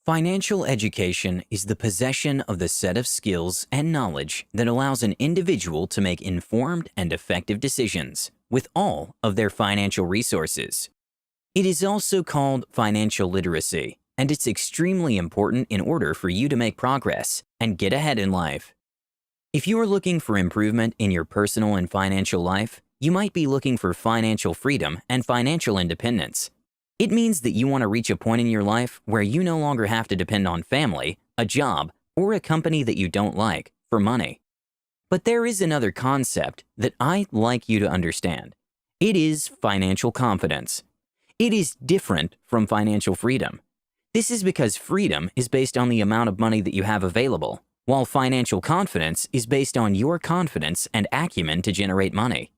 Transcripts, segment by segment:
Financial education is the possession of the set of skills and knowledge that allows an individual to make informed and effective decisions with all of their financial resources. It is also called financial literacy, and it's extremely important in order for you to make progress and get ahead in life. If you are looking for improvement in your personal and financial life, you might be looking for financial freedom and financial independence. It means that you want to reach a point in your life where you no longer have to depend on family, a job, or a company that you don't like for money. But there is another concept that I'd like you to understand. It is financial confidence. It is different from financial freedom. This is because freedom is based on the amount of money that you have available, while financial confidence is based on your confidence and acumen to generate money.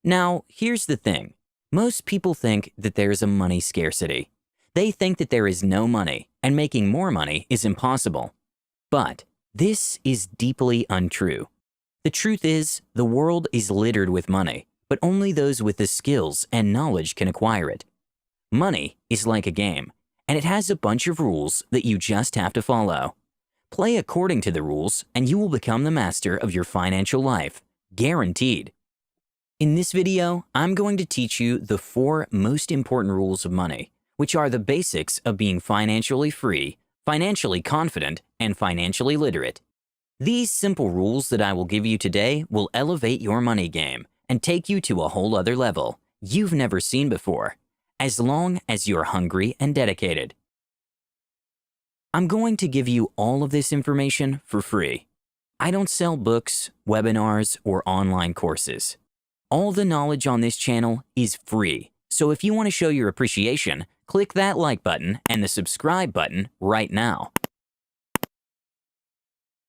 Now, here's the thing. Most people think that there is a money scarcity. They think that there is no money and making more money is impossible. But this is deeply untrue. The truth is, the world is littered with money, but only those with the skills and knowledge can acquire it. Money is like a game, and it has a bunch of rules that you just have to follow. Play according to the rules, and you will become the master of your financial life, guaranteed. In this video, I'm going to teach you the 4 most important rules of money, which are the basics of being financially free, financially confident, and financially literate. These simple rules that I will give you today will elevate your money game and take you to a whole other level you've never seen before, as long as you're hungry and dedicated. I'm going to give you all of this information for free. I don't sell books, webinars, or online courses. All the knowledge on this channel is free, so if you want to show your appreciation, click that like button and the subscribe button right now.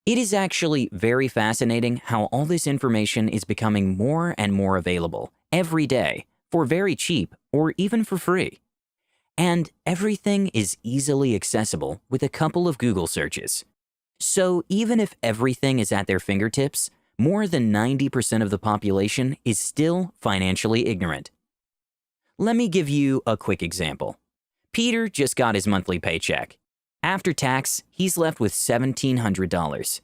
It is actually very fascinating how all this information is becoming more and more available every day for very cheap or even for free. And everything is easily accessible with a couple of Google searches. So even if everything is at their fingertips, more than 90% of the population is still financially ignorant. Let me give you a quick example. Peter just got his monthly paycheck. After tax, he's left with $1,700.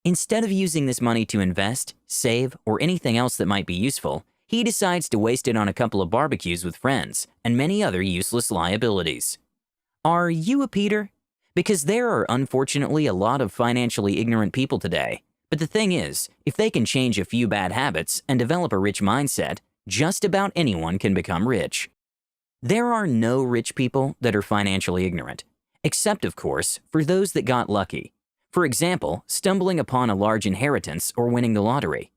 Instead of using this money to invest, save, or anything else that might be useful, he decides to waste it on a couple of barbecues with friends and many other useless liabilities. Are you a Peter? Because there are unfortunately a lot of financially ignorant people today. But the thing is, if they can change a few bad habits and develop a rich mindset, just about anyone can become rich. There are no rich people that are financially ignorant, except of course for those that got lucky. For example, stumbling upon a large inheritance or winning the lottery.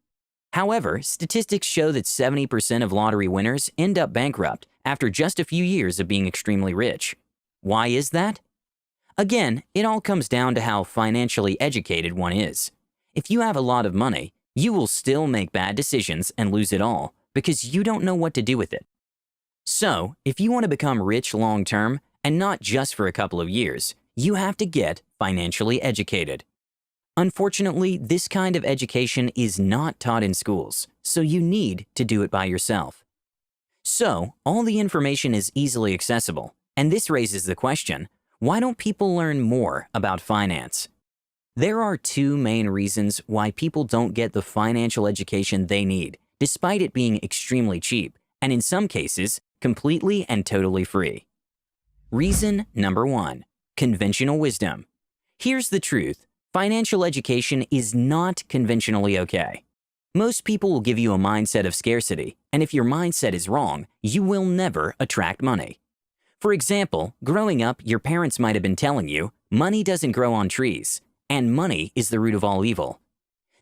However, statistics show that 70% of lottery winners end up bankrupt after just a few years of being extremely rich. Why is that? Again, it all comes down to how financially educated one is. If you have a lot of money, you will still make bad decisions and lose it all because you don't know what to do with it. So, if you want to become rich long-term, and not just for a couple of years, you have to get financially educated. Unfortunately, this kind of education is not taught in schools, so you need to do it by yourself. So, all the information is easily accessible, and this raises the question, why don't people learn more about finance? There are 2 main reasons why people don't get the financial education they need, despite it being extremely cheap, and in some cases, completely and totally free. Reason number 1, conventional wisdom. Here's the truth, financial education is not conventionally okay. Most people will give you a mindset of scarcity, and if your mindset is wrong, you will never attract money. For example, growing up, your parents might have been telling you, money doesn't grow on trees. And money is the root of all evil.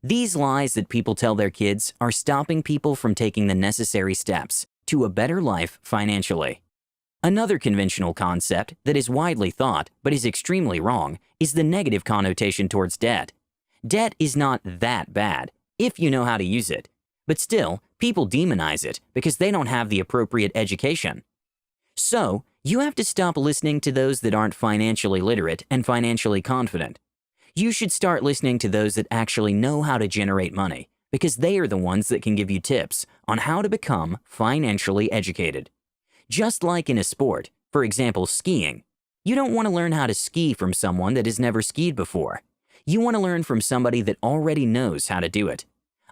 These lies that people tell their kids are stopping people from taking the necessary steps to a better life financially. Another conventional concept that is widely thought but is extremely wrong is the negative connotation towards debt. Debt is not that bad if you know how to use it, but still, people demonize it because they don't have the appropriate education. So, you have to stop listening to those that aren't financially literate and financially confident. You should start listening to those that actually know how to generate money, because they are the ones that can give you tips on how to become financially educated. Just like in a sport, for example skiing, You don't want to learn how to ski from someone that has never skied before. You want to learn from somebody that already knows how to do it.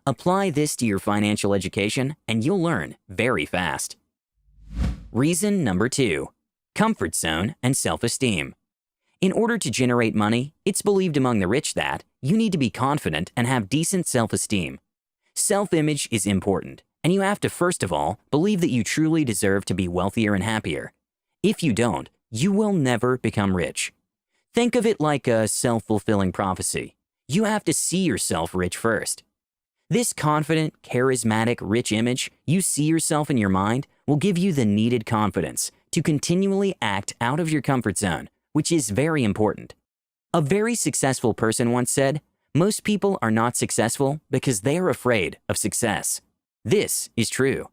Apply this to your financial education and you'll learn very fast. Reason number 2, comfort zone and self-esteem. In order to generate money, it's believed among the rich that you need to be confident and have decent self-esteem. Self-image is important, and you have to first of all believe that you truly deserve to be wealthier and happier. If you don't, you will never become rich. Think of it like a self-fulfilling prophecy. You have to see yourself rich first. This confident, charismatic, rich image you see yourself in your mind will give you the needed confidence to continually act out of your comfort zone, which is very important. A very successful person once said, "Most people are not successful because they are afraid of success." This is true.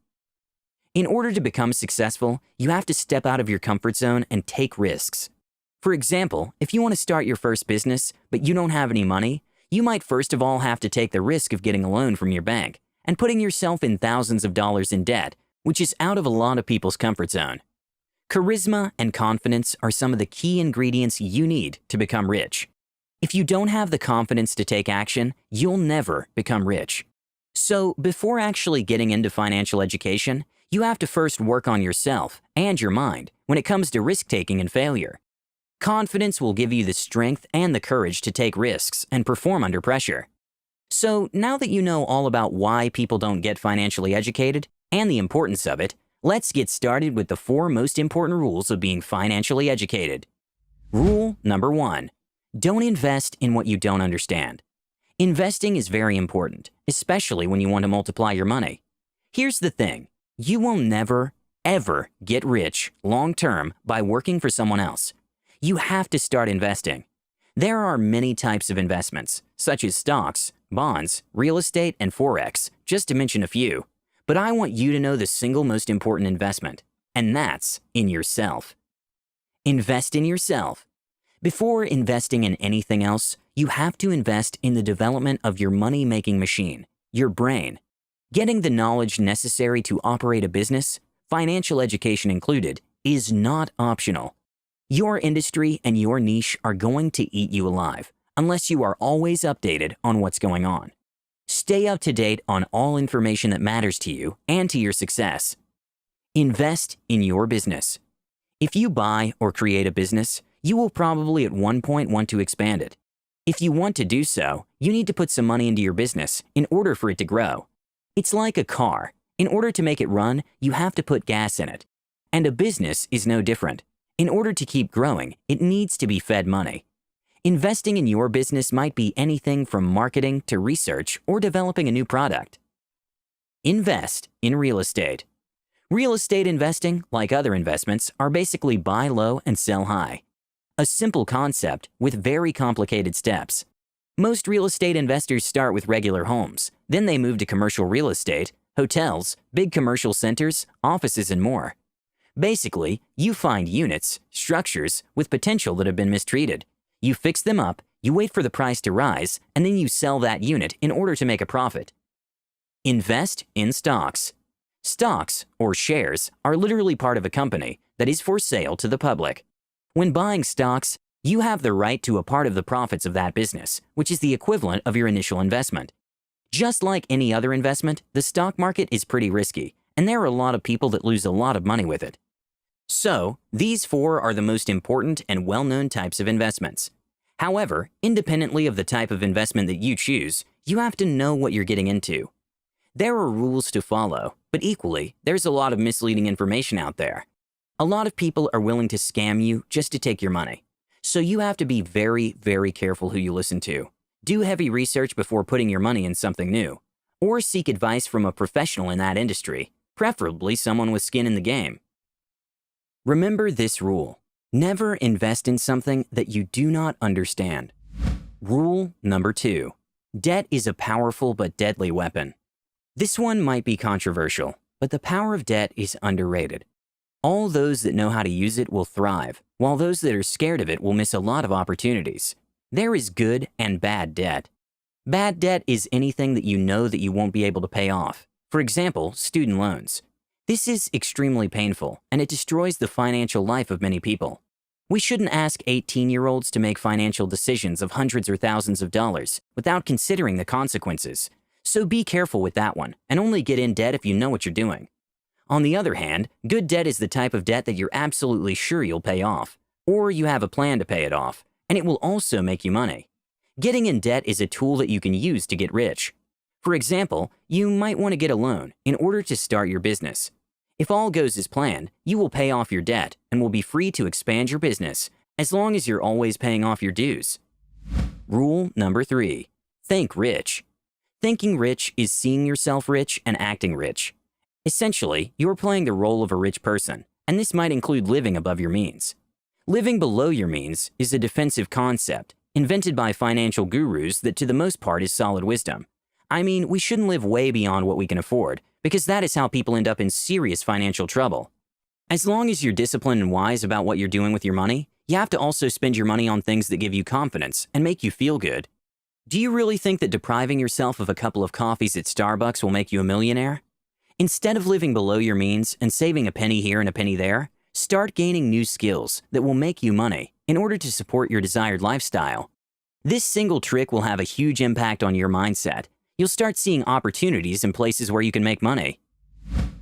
In order to become successful, you have to step out of your comfort zone and take risks. For example, if you want to start your first business, but you don't have any money, you might first of all have to take the risk of getting a loan from your bank and putting yourself in thousands of dollars in debt, which is out of a lot of people's comfort zone. Charisma and confidence are some of the key ingredients you need to become rich. If you don't have the confidence to take action, you'll never become rich. So, before actually getting into financial education, you have to first work on yourself and your mind when it comes to risk-taking and failure. Confidence will give you the strength and the courage to take risks and perform under pressure. So, now that you know all about why people don't get financially educated and the importance of it, let's get started with the 4 most important rules of being financially educated. Rule number 1. Don't invest in what you don't understand. Investing is very important, especially when you want to multiply your money. Here's the thing. You will never, ever get rich long-term by working for someone else. You have to start investing. There are many types of investments, such as stocks, bonds, real estate, and Forex, just to mention a few. But I want you to know the single most important investment, and that's in yourself. Invest in yourself. Before investing in anything else, you have to invest in the development of your money-making machine, your brain. Getting the knowledge necessary to operate a business, financial education included, is not optional. Your industry and your niche are going to eat you alive, unless you are always updated on what's going on. Stay up to date on all information that matters to you and to your success. Invest in your business. If you buy or create a business, you will probably at one point want to expand it. If you want to do so, you need to put some money into your business in order for it to grow. It's like a car. In order to make it run, you have to put gas in it. And a business is no different. In order to keep growing, it needs to be fed money. Investing in your business might be anything from marketing to research or developing a new product. Invest in real estate. Real estate investing, like other investments, are basically buy low and sell high. A simple concept with very complicated steps. Most real estate investors start with regular homes, then they move to commercial real estate, hotels, big commercial centers, offices, and more. Basically, you find units, structures with potential that have been mistreated. You fix them up, you wait for the price to rise, and then you sell that unit in order to make a profit. Invest in stocks. Stocks, or shares, are literally part of a company that is for sale to the public. When buying stocks, you have the right to a part of the profits of that business, which is the equivalent of your initial investment. Just like any other investment, the stock market is pretty risky, and there are a lot of people that lose a lot of money with it. So, these 4 are the most important and well-known types of investments. However, independently of the type of investment that you choose, you have to know what you're getting into. There are rules to follow, but equally, there's a lot of misleading information out there. A lot of people are willing to scam you just to take your money. So you have to be very, very careful who you listen to. Do heavy research before putting your money in something new. Or seek advice from a professional in that industry, preferably someone with skin in the game. Remember this rule. Never invest in something that you do not understand. Rule number 2. Debt is a powerful but deadly weapon. This one might be controversial, but the power of debt is underrated. All those that know how to use it will thrive, while those that are scared of it will miss a lot of opportunities. There is good and bad debt. Bad debt is anything that you know that you won't be able to pay off. For example, student loans. This is extremely painful, and it destroys the financial life of many people. We shouldn't ask 18-year-olds to make financial decisions of hundreds or thousands of dollars without considering the consequences. So be careful with that one, and only get in debt if you know what you're doing. On the other hand, good debt is the type of debt that you're absolutely sure you'll pay off, or you have a plan to pay it off, and it will also make you money. Getting in debt is a tool that you can use to get rich. For example, you might want to get a loan in order to start your business. If all goes as planned, you will pay off your debt and will be free to expand your business as long as you're always paying off your dues. Rule number 3. Think rich. Thinking rich is seeing yourself rich and acting rich. Essentially, you're playing the role of a rich person, and this might include living above your means. Living below your means is a defensive concept invented by financial gurus that to the most part is solid wisdom. I mean, we shouldn't live way beyond what we can afford, because that is how people end up in serious financial trouble. As long as you're disciplined and wise about what you're doing with your money, you have to also spend your money on things that give you confidence and make you feel good. Do you really think that depriving yourself of a couple of coffees at Starbucks will make you a millionaire? Instead of living below your means and saving a penny here and a penny there, start gaining new skills that will make you money in order to support your desired lifestyle. This single trick will have a huge impact on your mindset. You'll start seeing opportunities in places where you can make money.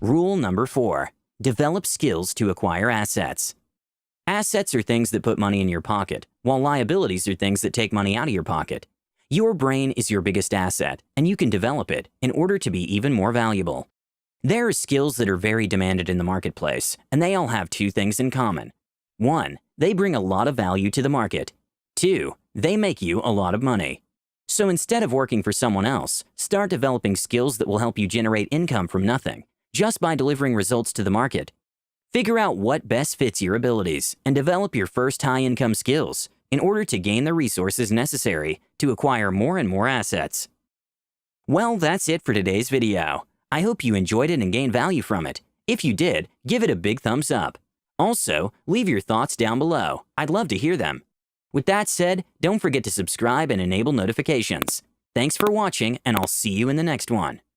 Rule number 4. Develop skills to acquire assets. Assets are things that put money in your pocket, while liabilities are things that take money out of your pocket. Your brain is your biggest asset, and you can develop it in order to be even more valuable. There are skills that are very demanded in the marketplace, and they all have 2 things in common. 1. They bring a lot of value to the market. 2. They make you a lot of money. So instead of working for someone else, start developing skills that will help you generate income from nothing, just by delivering results to the market. Figure out what best fits your abilities and develop your first high-income skills in order to gain the resources necessary to acquire more and more assets. Well, that's it for today's video. I hope you enjoyed it and gained value from it. If you did, give it a big thumbs up. Also, leave your thoughts down below. I'd love to hear them. With that said, don't forget to subscribe and enable notifications. Thanks for watching, and I'll see you in the next one.